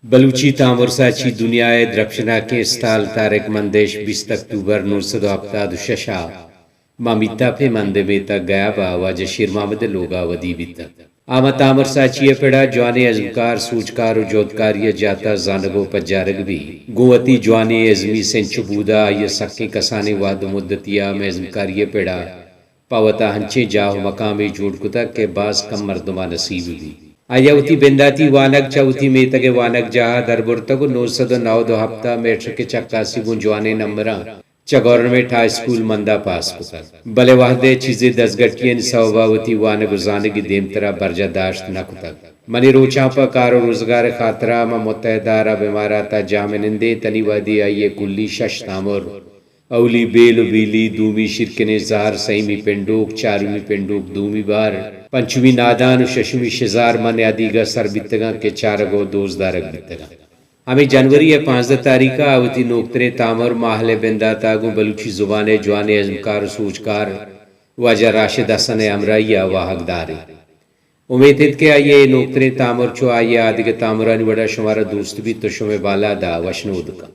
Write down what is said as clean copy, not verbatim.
بلوچی تامر ساچی دنیای درپشنا کے استال تارک مندش 20 اکتوبر 1976 مامیتا پہ مندے میں تک گیا با واجہ شیر محمد لوگا ودی بیتا آما تامر ساچی پیڑا جوانے ازمکار سوچکار و جودکاری جاتا زانگو پجارگ بھی گوتی جوانے ازمی سنچ بودا یہ سکے کسانے واد مدتیا میں ازمکاری پیڑا پاوتا ہنچے جاؤ مقامی جوڑ کتا کے بعض کم مردمہ نصیب بھی آیاوتی بنداتی وانک چاوتی میتگ وانک جہا دربرتگو 909 ہفتہ میٹرک چکاسی گنجوانے نمبران چا گورنمنٹ ہائی سکول مندا پاس کتا بلے وحدے چیزیں دزگٹین سواباوتی وانک زانگی دیمترا برجہ داشت نکتا منی روچاں پا کار و روزگار خاطرہ ما متحدارا بیماراتا جامنندے تنی وادی آئیے کلی شش تامر اولی بیل و بیلی دومی شرکن زہر سیمی پنڈوک چارومی پنڈوک دومی بار پنچمی نادان و ششمی شزار من یادیگا سر بیتگاں کے چارگو دوزدارک بیتگاں ہمیں جنوری 15 تاریخہ آوتی نوکترے تامر ماہل بندہ تاگو بلوچی زبان جوانے ازمکار و سوچکار واجہ راشد حسن امرائی واحق دارے امید ہے کہ آئیے نوکترے تامر چو آئیے آدھگ تامرانی بڑا شمارا دوست بھی تو شمع بالا دا وشنود کا